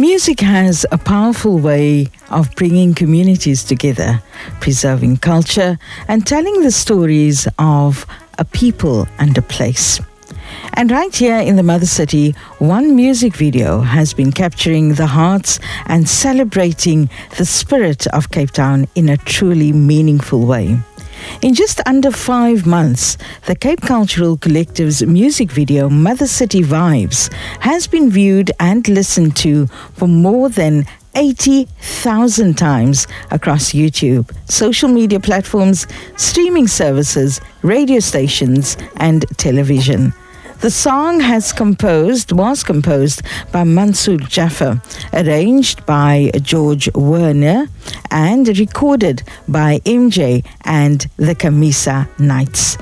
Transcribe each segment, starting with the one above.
Music has a powerful way of bringing communities together, preserving culture, and telling the stories of a people and a place. And right here in the Mother City, one music video has been capturing the hearts and celebrating the spirit of Cape Town in a truly meaningful way. In just under 5 months, the Cape Cultural Collective's music video, Mother City Vibes, has been viewed and listened to for more than 80,000 times across YouTube, social media platforms, streaming services, radio stations, and television. The song was composed by Mansoor Jaffer, arranged by George Werner, and recorded by MJ and the Camisa Knights.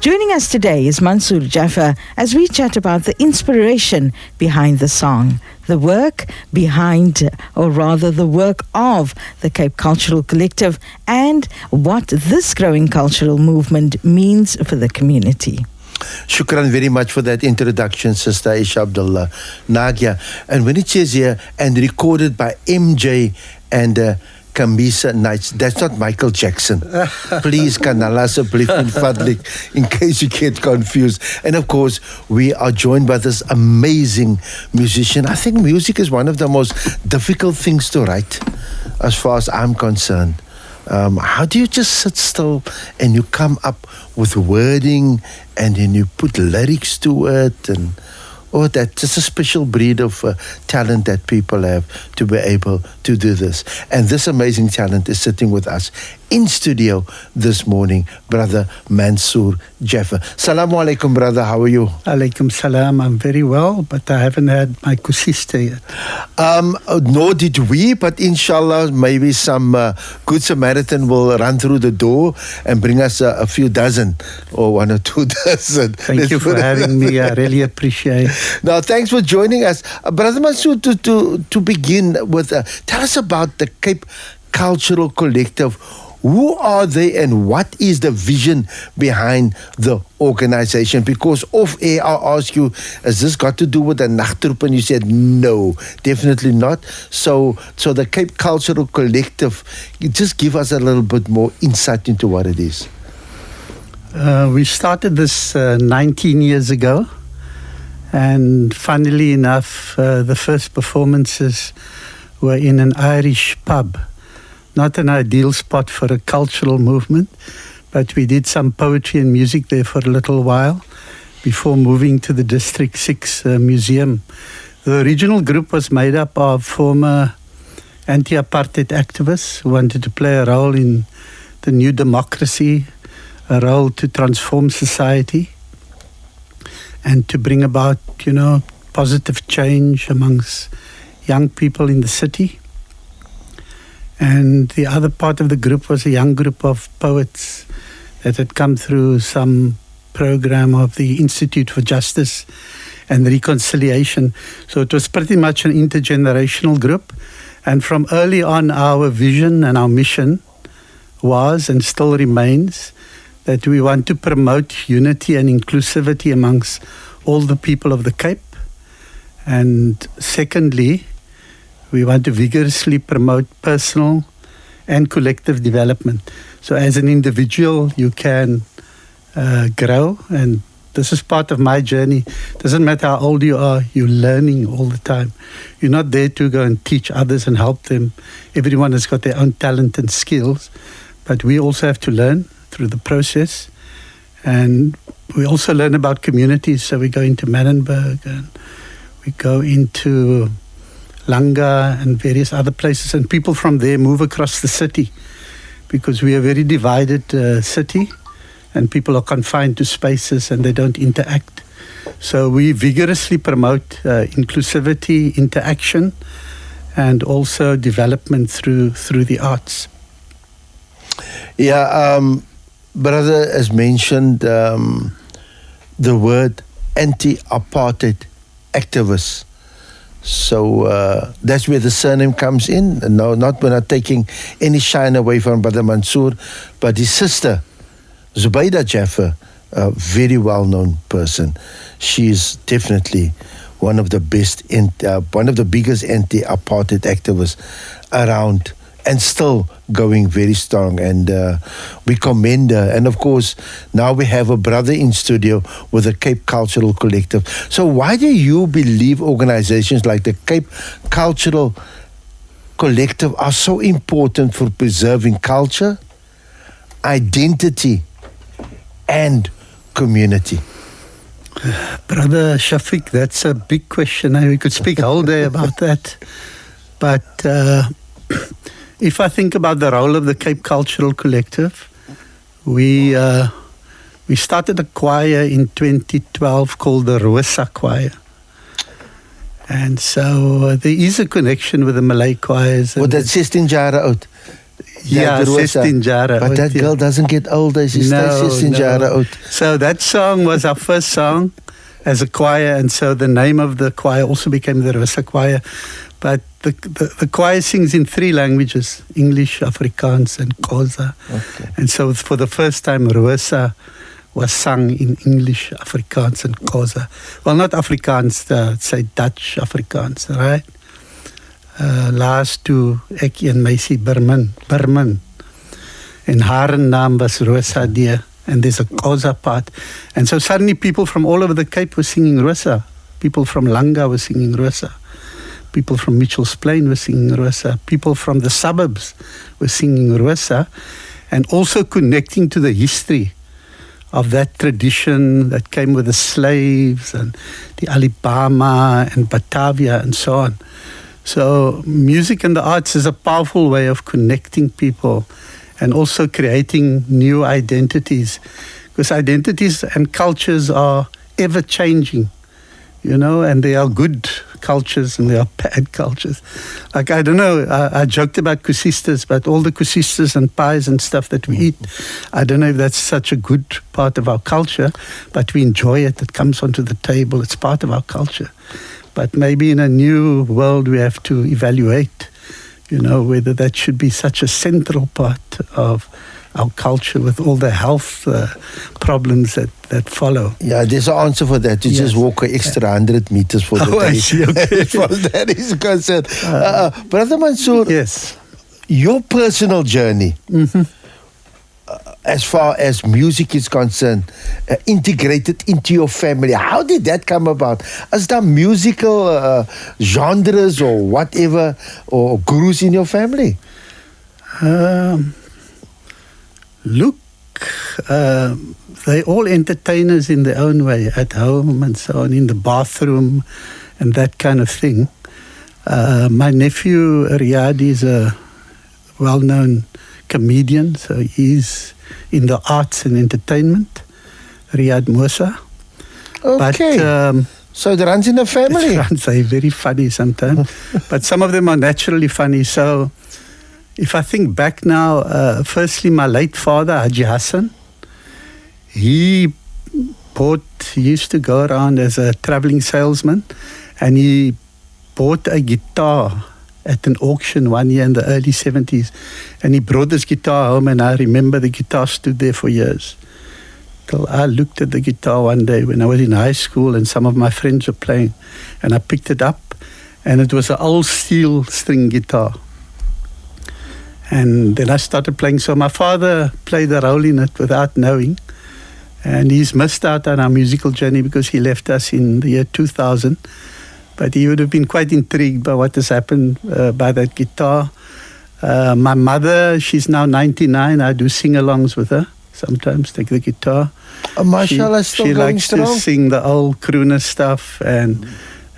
Joining us today is Mansoor Jaffer as we chat about the inspiration behind the song, the work behind, or rather the work of the Cape Cultural Collective, and what this growing cultural movement means for the community. Shukran very much for that introduction, Sister Aisha Abdullah Nagia. And when it says here, and recorded by MJ and Camisa Knights, that's not Michael Jackson. Please, Kanala Sablif in Fadlik, in case you get confused. And of course, we are joined by this amazing musician. I think music is one of the most difficult things to write, as far as I'm concerned. How do you just sit still and you come up with wording and then you put lyrics to it? And that's just a special breed of talent that people have to be able to do this. And this amazing talent is sitting with us in studio this morning, Brother Mansoor Jaffer. Salamu alaikum, brother. How are you? Alaikum salam. I'm very well, but I haven't had my kusista yet. Nor did we, but inshallah, maybe some good Samaritan will run through the door and bring us a few dozen or 1 or 2 dozen. Thank you for having me. I really appreciate it. Now, thanks for joining us. Brother Mansoor, to begin with, tell us about the Cape Cultural Collective. Who are they and what is the vision behind the organization? Because off air, I asked you, has this got to do with the Nachtroep? And you said, no, definitely not. So the Cape Cultural Collective, you just give us a little bit more insight into what it is. We started this 19 years ago. And funnily enough, the first performances were in an Irish pub. Not an ideal spot for a cultural movement, but we did some poetry and music there for a little while before moving to the District 6 Museum. The original group was made up of former anti-apartheid activists who wanted to play a role in the new democracy, a role to transform society and to bring about, positive change amongst young people in the city. And the other part of the group was a young group of poets that had come through some program of the Institute for Justice and Reconciliation. So it was pretty much an intergenerational group. And from early on, our vision and our mission was and still remains that we want to promote unity and inclusivity amongst all the people of the Cape. And secondly, we want to vigorously promote personal and collective development. So as an individual, you can grow. And this is part of my journey. Doesn't matter how old you are, you're learning all the time. You're not there to go and teach others and help them. Everyone has got their own talent and skills. But we also have to learn through the process. And we also learn about communities. So we go into Manenberg and we go into Langa and various other places, and people from there move across the city because we are a very divided city and people are confined to spaces and they don't interact. So we vigorously promote inclusivity, interaction, and also development through the arts. Yeah, brother has mentioned the word anti-apartheid activists. So that's where the surname comes in. No, we're not taking any shine away from Brother Mansoor, but his sister, Zubaida Jaffer, a very well-known person. She is definitely one of the biggest anti-apartheid activists around, and still going very strong. And we commend her. And of course, now we have a brother in studio with the Cape Cultural Collective. So why do you believe organizations like the Cape Cultural Collective are so important for preserving culture, identity, and community? Brother Shafiq, that's a big question. We could speak all day about that. But if I think about the role of the Cape Cultural Collective, we started a choir in 2012 called the Rosa Choir. And so there is a connection with the Malay choirs. Well, that's 16 jara oud. Yeah, 16 jara But that girl doesn't get older. She stays 16 jara oud. So that song was our first song as a choir. And so the name of the choir also became the Rosa Choir. But the choir sings in 3 languages, English, Afrikaans, and Xhosa. Okay. And so for the first time, Rosa was sung in English, Afrikaans, and Xhosa. Well, not Afrikaans, say Dutch Afrikaans, right? Last to ek en meisie Burman. En haar naam was Rosa D. And there's a Xhosa part. And so suddenly people from all over the Cape were singing Rosa. People from Langa were singing Rosa. People from Mitchell's Plain were singing Rosa. People from the suburbs were singing Rosa. And also connecting to the history of that tradition that came with the slaves and the Alabama and Batavia and so on. So music and the arts is a powerful way of connecting people and also creating new identities. Because identities and cultures are ever changing, you know, and there are good cultures and there are bad cultures. Like, I don't know, I joked about kusistas, but all the kusistas and pies and stuff that we eat, I don't know if that's such a good part of our culture, but we enjoy it. It comes onto the table. It's part of our culture. But maybe in a new world we have to evaluate, you know, whether that should be such a central part of our culture with all the health problems that follow. Yeah, there's an answer for that. You just walk an extra 100 meters for the day. I see, okay. As far as that is concerned. Brother Mansoor, Yes. your personal journey, as far as music is concerned, integrated into your family, how did that come about? Is there musical genres or whatever, or gurus in your family? Look, they all entertainers in their own way, at home and so on, in the bathroom and that kind of thing. My nephew Riyad is a well-known comedian, so he's in the arts and entertainment, Riyad Musa. Okay. But, so it runs in the family. they're very funny sometimes, but some of them are naturally funny. So if I think back now, firstly, my late father, Haji Hassan, he used to go around as a traveling salesman, and he bought a guitar at an auction one year in the early 70s. And he brought this guitar home, and I remember the guitar stood there for years. Till I looked at the guitar one day when I was in high school and some of my friends were playing, and I picked it up, and it was an old steel string guitar. And then I started playing. So my father played a role in it without knowing. And he's missed out on our musical journey because he left us in the year 2000. But he would have been quite intrigued by what has happened by that guitar. My mother, she's now 99. I do sing-alongs with her. Sometimes take the guitar. Mashallah, still she going likes strong. to sing the old crooner stuff and,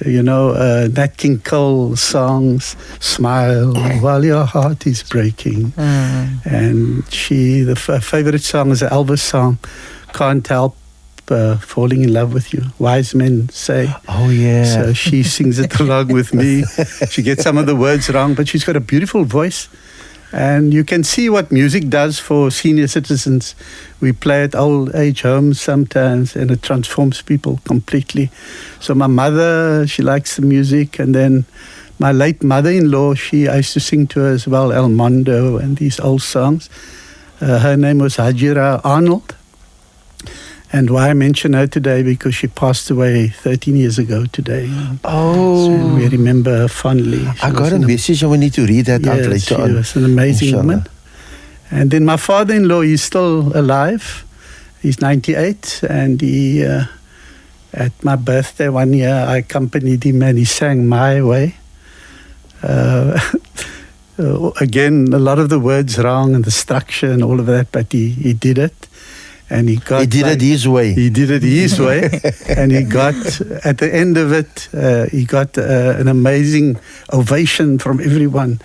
you know, Nat King Cole songs, Smile While Your Heart Is Breaking. And her favorite song is an Elvis song, Can't Help Falling in Love with You. Wise men say. Oh, yeah. So she sings it along with me. She gets some of the words wrong, but she's got a beautiful voice. And you can see what music does for senior citizens. We play at old age homes sometimes, and it transforms people completely. So my mother, she likes the music. And then my late mother-in-law, I used to sing to her as well, El Mondo and these old songs. Her name was Hajira Arnold. And why I mention her today, because she passed away 13 years ago today. Oh. So we remember her fondly. I got a message and we need to read that out later she on. was an amazing Inshallah. woman. And then my father-in-law, he's still alive. He's 98, and he, at my birthday one year, I accompanied him and he sang My Way. Again, a lot of the words wrong and the structure and all of that, but he did it. And he got. He did it his way. He did it his way, and he got at the end of it. He got an amazing ovation from everyone,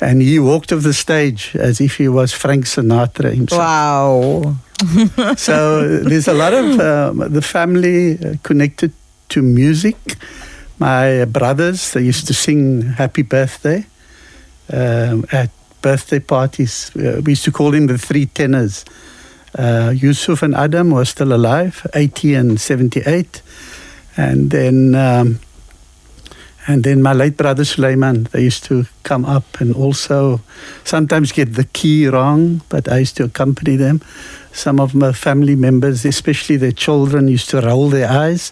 and he walked off the stage as if he was Frank Sinatra himself. Wow. So there's a lot of the family connected to music. My brothers, they used to sing Happy Birthday at birthday parties. We used to call them the three tenors. Yusuf and Adam were still alive, 80 and 78. And then my late brother Suleiman, they used to come up and also sometimes get the key wrong, but I used to accompany them. Some of my family members, especially their children, used to roll their eyes,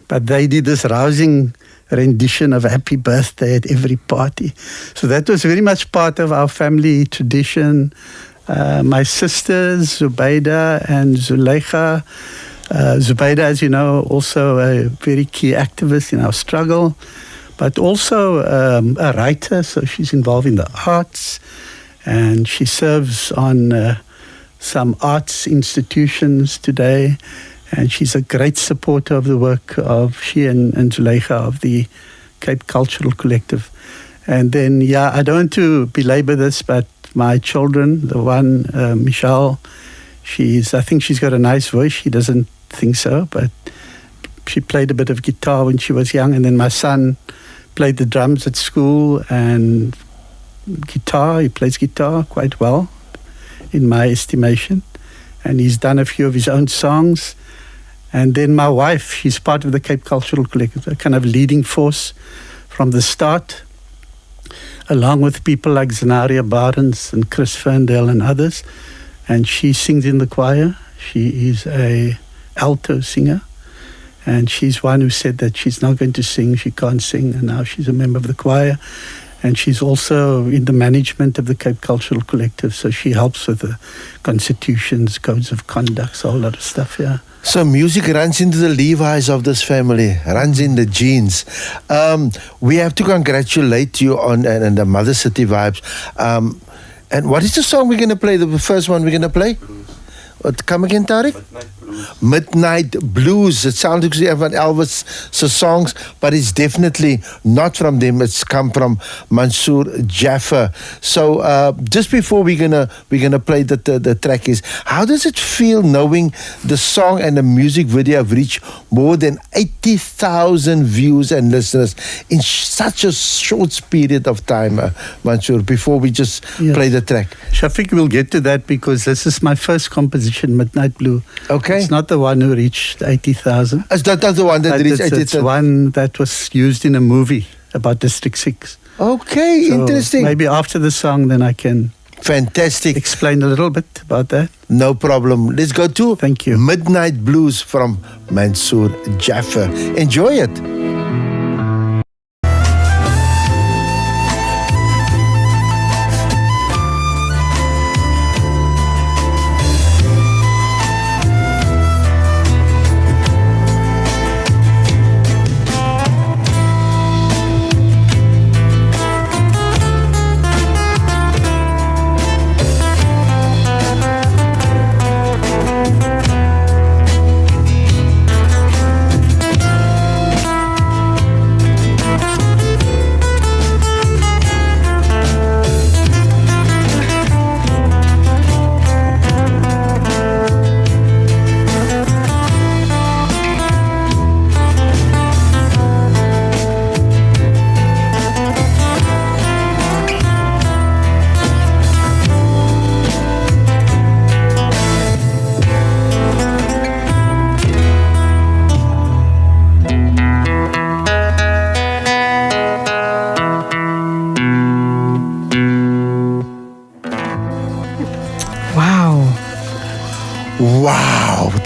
but they did this rousing rendition of Happy Birthday at every party. So that was very much part of our family tradition. My sisters, Zubaida and Zuleika. Zubaida, as you know, also a very key activist in our struggle, but also a writer, so she's involved in the arts, and she serves on some arts institutions today, and she's a great supporter of the work of she and Zuleika of the Cape Cultural Collective. And then, I don't want to belabor this, but my children, the one, Michelle, I think she's got a nice voice. She doesn't think so, but she played a bit of guitar when she was young. And then my son played the drums at school and guitar. He plays guitar quite well, in my estimation. And he's done a few of his own songs. And then my wife, she's part of the Cape Cultural Collective, a kind of leading force from the start, along with people like Zenaria Barnes and Chris Ferndale and others. And she sings in the choir. She is a alto singer. And she's one who said that she's not going to sing, she can't sing, and now she's a member of the choir. And she's also in the management of the Cape Cultural Collective, so she helps with the constitutions, codes of conduct, a whole lot of stuff, yeah. So music runs into the Levi's of this family, runs in the genes. We have to congratulate you on and the Mother City Vibes. And what is the song we're going to play, the first one we're going to play? Come again, Tariq? Midnight Blues. It sounds like one Elvis' songs, but it's definitely not from them. It's come from Mansoor Jaffer. So just before we're gonna play the track is, how does it feel knowing the song and the music video have reached more than 80,000 views and listeners in such a short period of time, Mansoor? Before we just play the track, Shafiq, we'll get to that because this is my first composition, Midnight Blue. Okay. It's not the one who reached 80,000. It's not the one that reached 80,000. It's one that was used in a movie about District 6. Okay, so interesting. Maybe after the song, then I can explain a little bit about that. No problem. Let's go to Thank you. Midnight Blues from Mansoor Jaffer. Enjoy it.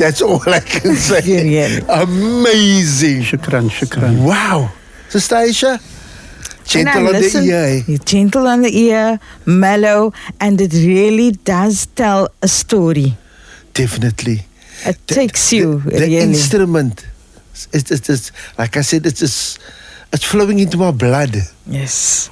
That's all I can say. Yeah. Amazing. Shukran. Wow. Sister Aisha, gentle on the ear. You're gentle on the ear, mellow, and it really does tell a story. Definitely. It takes you, the really. instrument, it's like I said, it's flowing into my blood. Yes.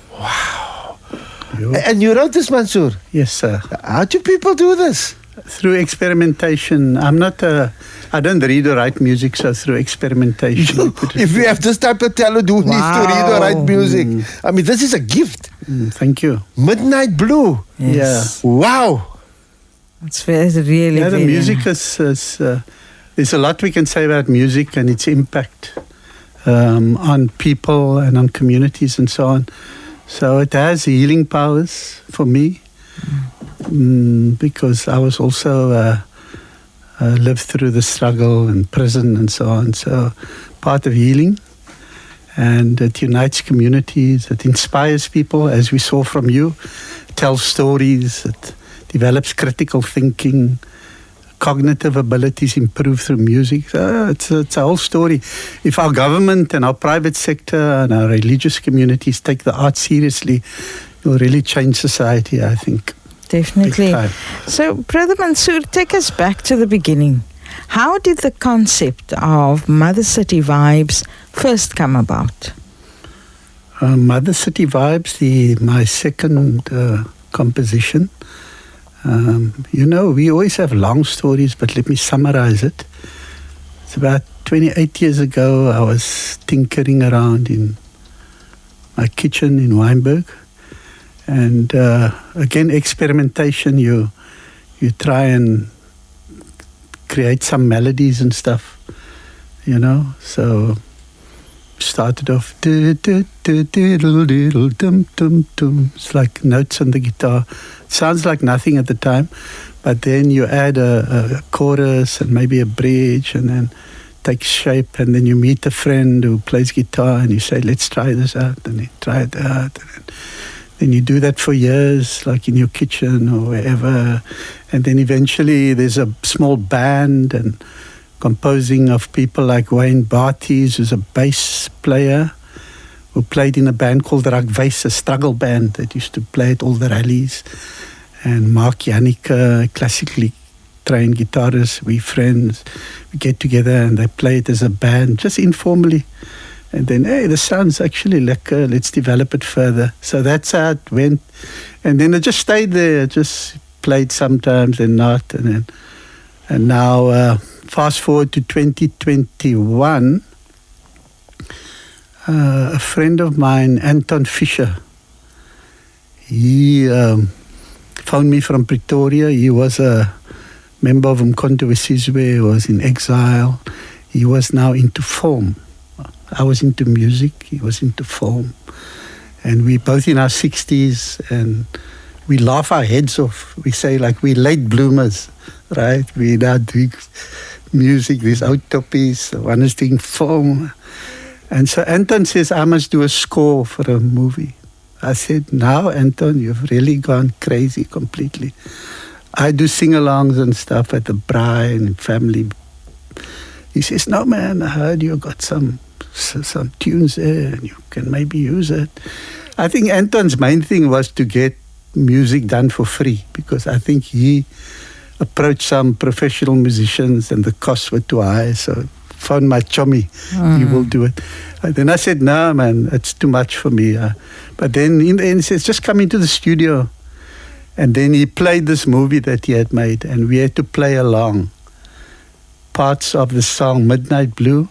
And you wrote this, Mansoor? Yes, sir. How do people do this? Through experimentation. I don't read or write music, so through experimentation. If you have this type of talent, who needs to read or write music? I mean, this is a gift. Thank you. Midnight Blue. Yes. Yeah. Wow. It's really, Yeah, the very music is there's a lot we can say about music and its impact on people and on communities and so on. So it has healing powers for me because I was also lived through the struggle and prison and so on. So part of healing, and it unites communities. It inspires people, as we saw from you. It tells stories. It develops critical thinking. Cognitive abilities improve through music. It's a whole story. If our government and our private sector and our religious communities take the arts seriously, it will really change society, I think. Definitely. Big time. So, Brother Mansoor, take us back to the beginning. How did the concept of Mother City Vibes first come about? Mother City Vibes, my second composition. We always have long stories, but let me summarize it. It's about 28 years ago, I was tinkering around in my kitchen in Wynberg. And again, experimentation, you try and create some melodies and stuff, So started off, it's like notes on the guitar. It sounds like nothing at the time, but then you add a chorus and maybe a bridge, and then takes shape, and then you meet a friend who plays guitar and you say, let's try this out, and you try it out, and then you do that for years, like in your kitchen or wherever, and then eventually there's a small band and composing of people like Wayne Barthes, who's a bass player, who played in a band called Rakwijs, a struggle band that used to play at all the rallies, and Mark Janneke, classically trained guitarist. We friends, we get together and they play it as a band, just informally. And then, hey, the sound's actually lekker, let's develop it further. So that's how it went. And then it just stayed there, just played sometimes and not. And now, fast forward to 2021, a friend of mine, Anton Fischer, he phoned me from Pretoria. He was a member of Umkhonto we Sizwe, who was in exile. He was now into film. I was into music, he was into film. And we both in our 60s, and we laugh our heads off. We say, like, we're late bloomers, right? We're now doing music, these out toppies, one is doing film. And so Anton says, I must do a score for a movie. I said, now, Anton, you've really gone crazy completely. I do sing-alongs and stuff at the braai and family. He says, no, man, I heard you got some tunes there and you can maybe use it. I think Anton's main thing was to get music done for free, because I think he approached some professional musicians and the costs were too high, so phone my chummy, he will do it. And then I said, no, man, it's too much for me. But then in the end he says, just come into the studio. And then he played this movie that he had made, and we had to play along parts of the song Midnight Blue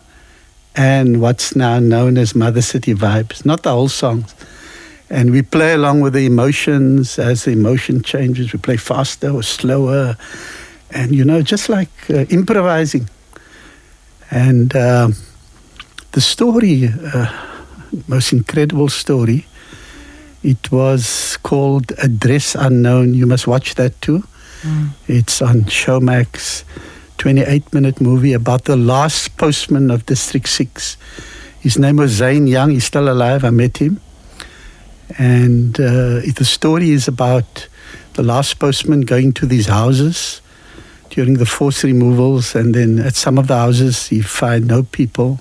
and what's now known as Mother City Vibes, not the whole songs. And we play along with the emotions. As the emotion changes, we play faster or slower. And, just like improvising. And the story, most incredible story, it was called Address Unknown. You must watch that too. It's on Showmax, 28-minute movie about the last postman of District 6. His name was Zane Young. He's still alive. I met him. And the story is about the last postman going to these houses. during the forced removals, and then at some of the houses he find no people,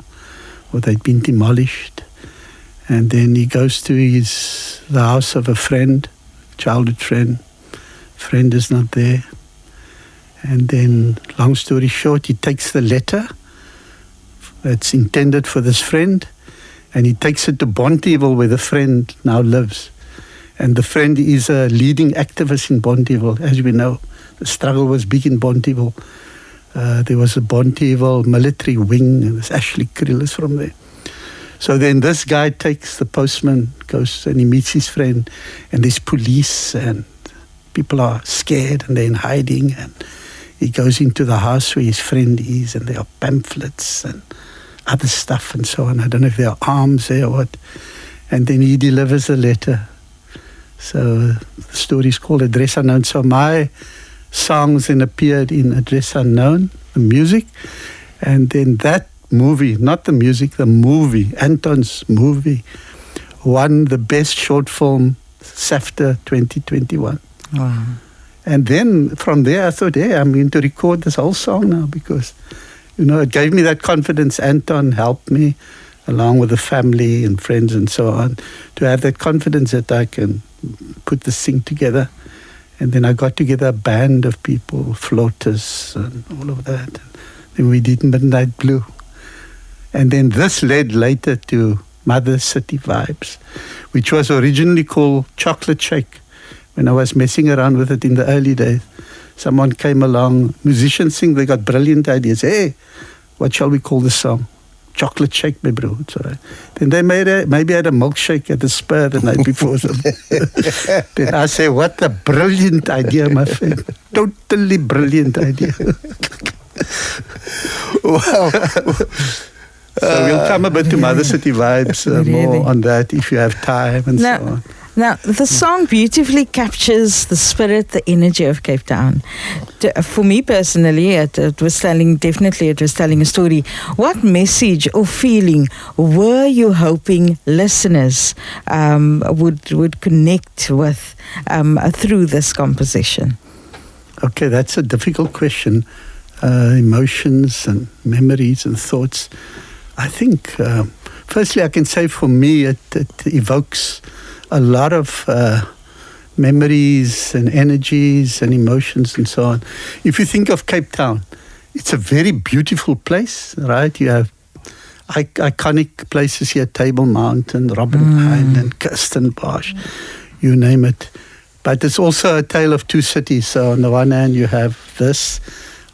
or they'd been demolished. And then he goes to the house of a friend, childhood friend. Friend is not there. And then, long story short, he takes the letter that's intended for this friend, and he takes it to Bonteheuwel, where the friend now lives. And the friend is a leading activist in Bonteheuwel. As we know, the struggle was big in Bonteheuwel. There was a Bonteheuwel military wing, and there's Ashley Krill is from there. So then this guy takes the postman, goes and he meets his friend, and there's police, and people are scared, and they're in hiding, and he goes into the house where his friend is, and there are pamphlets and other stuff and so on. I don't know if there are arms there or what. And then he delivers the letter. So the story is called Address Unknown. So my songs then appeared in Address Unknown, the music. And then that movie, not the music, the movie, Anton's movie, won the best short film SAFTA 2021. Wow. And then from there I thought, hey, I'm going to record this whole song now, because, it gave me that confidence. Anton helped me, along with the family and friends and so on, to have that confidence that I can put this thing together. And then I got together a band of people, floaters and all of that. Then we did Midnight Blue. And then this led later to Mother City Vibes, which was originally called Chocolate Shake. When I was messing around with it in the early days, someone came along, musicians think they got brilliant ideas. Hey, what shall we call the song? Chocolate Shake, my bro. It's all right. Then they maybe had a milkshake at the Spur the night before. Then I say, what a brilliant idea, my friend. Totally brilliant idea. Wow. So we'll come a bit to Mother City Vibes, more on that if you have time and so on. Now, the song beautifully captures the spirit, the energy of Cape Town. For me personally, it was telling a story. What message or feeling were you hoping listeners would connect with through this composition? Okay, that's a difficult question. Emotions and memories and thoughts. I think, firstly, I can say for me, it evokes a lot of memories and energies and emotions and so on. If you think of Cape Town, it's a very beautiful place, right? You have iconic places here, Table Mountain, Robben Island, Kirstenbosch, you name it. But it's also a tale of two cities. So on the one hand, you have this.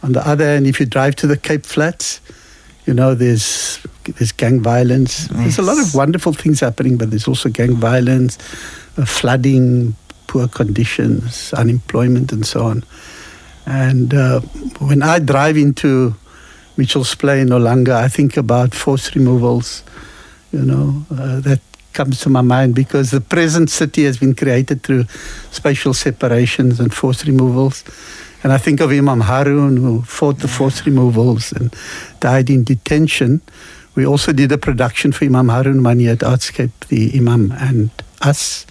On the other hand, if you drive to the Cape Flats, there's gang violence. Yes. There's a lot of wonderful things happening, but there's also gang violence, flooding, poor conditions, unemployment, and so on. And when I drive into Mitchell's Plain or Langa, I think about forced removals. That comes to my mind, because the present city has been created through spatial separations and forced removals. And I think of Imam Harun, who fought the forced removals and died in detention. We also did a production for Imam Harun one year at Artscape, the Imam and Us.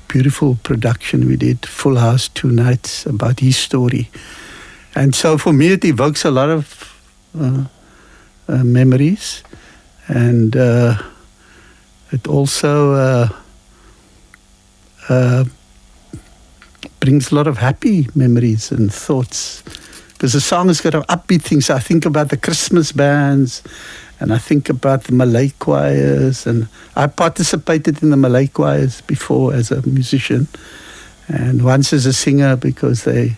Beautiful production. We did Full House 2 nights about his story. And so for me, it evokes a lot of memories. And it also brings a lot of happy memories and thoughts, because the song has got upbeat things. I think about the Christmas bands, and I think about the Malay choirs, and I participated in the Malay choirs before as a musician, and once as a singer, because they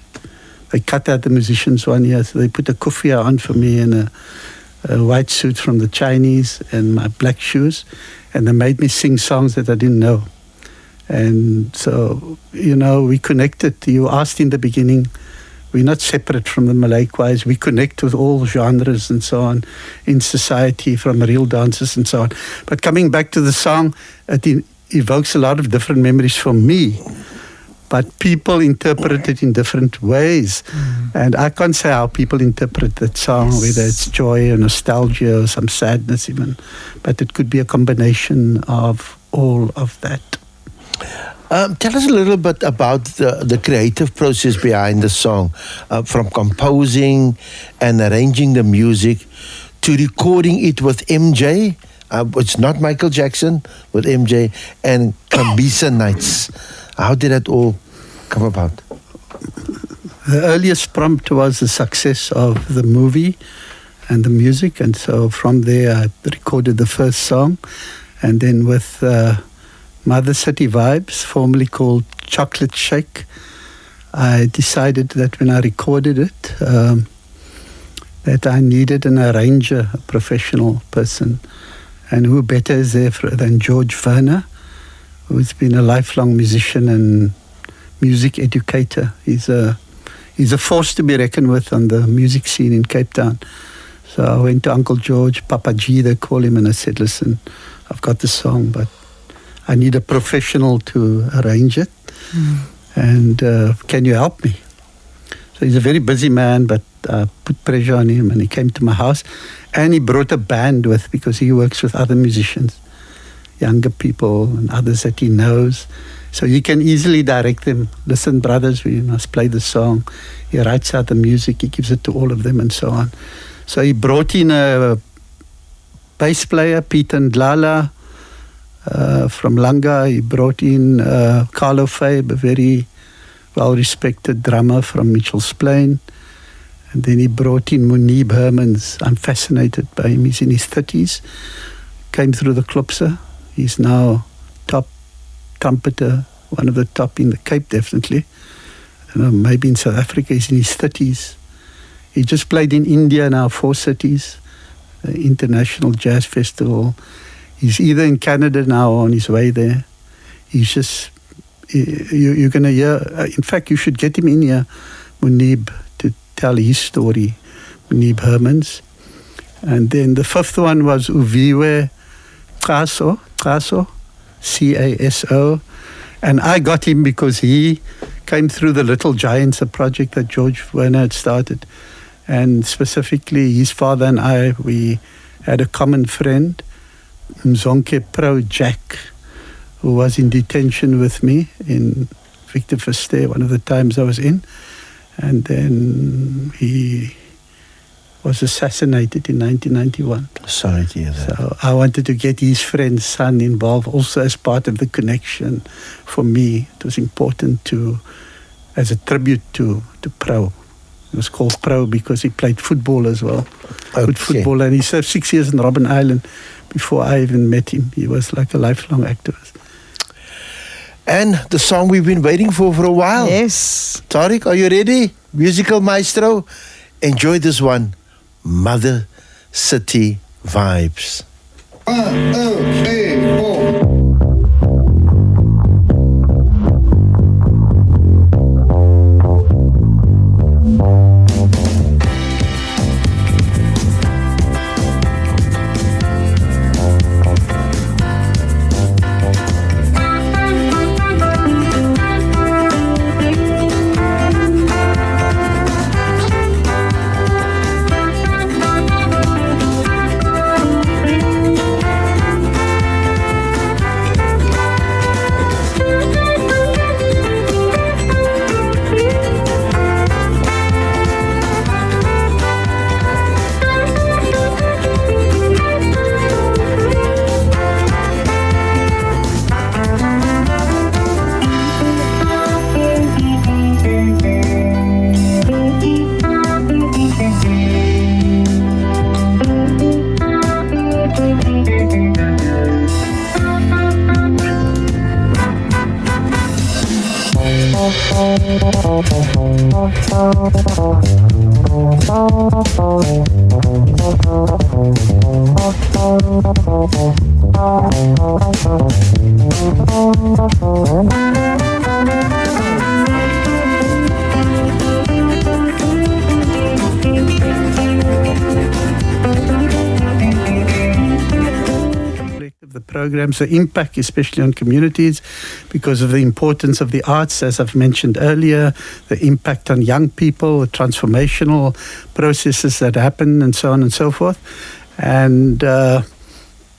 cut out the musicians one year, so they put a kufiya on for me and a white suit from the Chinese and my black shoes, and they made me sing songs that I didn't know. And so, we connected. You asked in the beginning, we're not separate from the Malay choirs. We connect with all genres and so on in society, from real dances and so on. But coming back to the song, it evokes a lot of different memories for me. But people interpret it in different ways. And I can't say how people interpret that song, whether it's joy or nostalgia or some sadness even. But it could be a combination of all of that. Tell us a little bit about the creative process behind the song, from composing and arranging the music to recording it with MJ. It's not Michael Jackson, with MJ and Kambisa Nights. How did that all come about? The earliest prompt was the success of the movie and the music, and so from there I recorded the first song, and then with Mother City Vibes, formerly called Chocolate Shake, I decided that when I recorded it, that I needed an arranger, a professional person, and who better is there than George Werner, who's been a lifelong musician and music educator. He's a force to be reckoned with on the music scene in Cape Town. So I went to Uncle George, Papa G, they call him, and I said, listen, I've got the song, but I need a professional to arrange it. And can you help me? So he's a very busy man, but I put pressure on him, and he came to my house. And he brought a band with, because he works with other musicians, younger people and others that he knows. So he can easily direct them. Listen, brothers, we must play the song. He writes out the music. He gives it to all of them and so on. So he brought in a bass player, Peter Ndlala, from Langa. He brought in Carlo Fabe, a very well-respected drummer from Mitchell's Plain. And then he brought in Munib Hermans. I'm fascinated by him. He's in his 30s. Came through the Klopse. He's now top trumpeter, one of the top in the Cape, definitely. I don't know, maybe in South Africa. He's in his 30s. He just played in India now, 4 cities, International Jazz Festival. He's either in Canada now or on his way there. He's just, you're going to hear, in fact, you should get him in here, Munib, to tell his story, Munib Hermans. And then the 5th one was Uviwe Caso, Caso. And I got him because he came through the Little Giants, a project that George Werner had started. And specifically, his father and I, we had a common friend, Mzonke Pro Jack, who was in detention with me in Victor Verster, one of the times I was in. And then he was assassinated in 1991. Sorry to hear that. So I wanted to get his friend's son involved also as part of the connection. For me, it was important to, as a tribute to Pro. It was called Pro because he played football as well. Good football. And he served 6 years in Robben Island before I even met him. He was like a lifelong activist. And the song we've been waiting for a while. Yes. Tariq, are you ready? Musical maestro. Enjoy this one. Mother City Vibes. 1, 2, 3, 4. Programs, the impact, especially on communities, because of the importance of the arts, as I've mentioned earlier, the impact on young people, the transformational processes that happen, and so on and so forth. And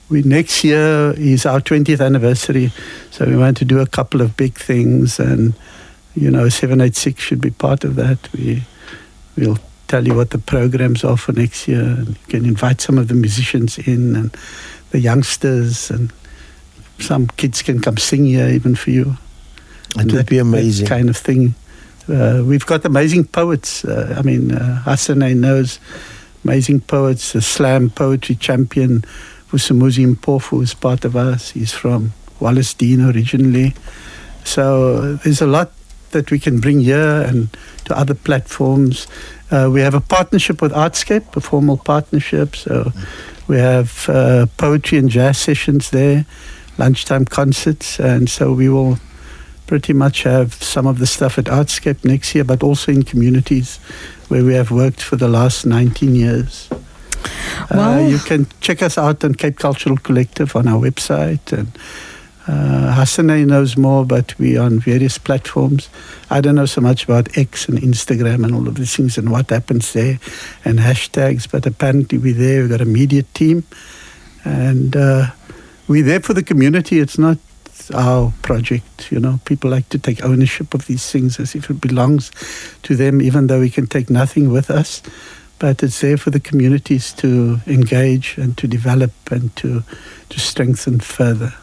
next year is our 20th anniversary, so we want to do a couple of big things, and 786 should be part of that. We'll tell you what the programs are for next year, and you can invite some of the musicians in and the youngsters, and some kids can come sing here even for you. It would be amazing. That kind of thing. We've got amazing poets. Hassanay knows amazing poets. The slam poetry champion, Vusumuzi Mpofu, is part of us. He's from Wallace Dean originally. So there's a lot that we can bring here and to other platforms. We have a partnership with Artscape, a formal partnership. So we have poetry and jazz sessions there, lunchtime concerts, and so we will pretty much have some of the stuff at Artscape next year, but also in communities where we have worked for the last 19 years. You can check us out on Cape Cultural Collective on our website, and Hassanay knows more, but we're on various platforms. I don't know so much about X and Instagram and all of these things and what happens there and hashtags, but apparently we're there. We've got a media team, and we're there for the community. It's not our project. People like to take ownership of these things as if it belongs to them, even though we can take nothing with us. But it's there for the communities to engage and to develop and to strengthen further.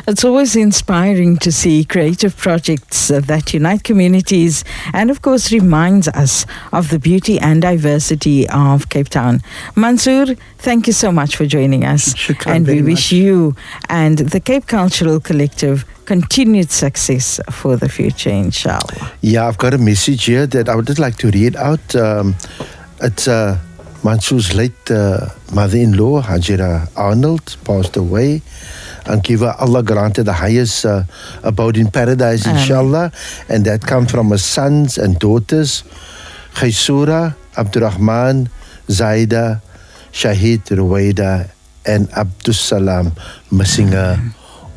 It's always inspiring to see creative projects that unite communities and, of course, reminds us of the beauty and diversity of Cape Town. Mansoor, thank you so much for joining us. Shukran, and we wish much. you and the Cape Cultural Collective continued success for the future, inshallah. Yeah, I've got a message here that I would just like to read out. It's Mansoor's late mother-in-law, Hajira Arnold, passed away. And give Allah granted the highest abode in paradise, inshallah. And that comes from her sons and daughters, Khaisura, Abdurrahman, Zaida, Shahid, Ruwaida, and Abdus Salam, missing her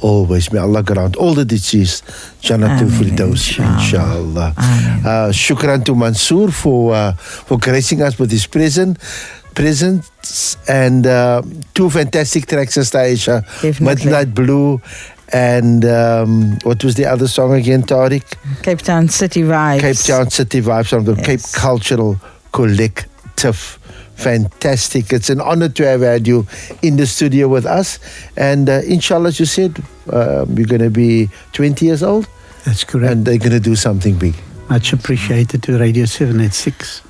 always. May Allah grant all the deceased Jannatul Firdaus, inshallah. Shukran to Mansoor for gracing us with his presence and two fantastic tracks, Sister Aisha. Midnight Blue and what was the other song again, Tariq? Cape Town City Vibes. Cape Town City Vibes from the Cape Cultural Collective. Fantastic. It's an honor to have had you in the studio with us, and inshallah, as you said, you're going to be 20 years old. That's correct. And they're going to do something big. Much appreciated to Radio 786.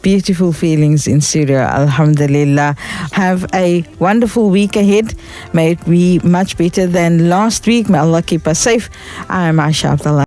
Beautiful feelings in studio, alhamdulillah. Have a wonderful week ahead. May it be much better than last week. May Allah keep us safe. I'm Aisha Abdullah.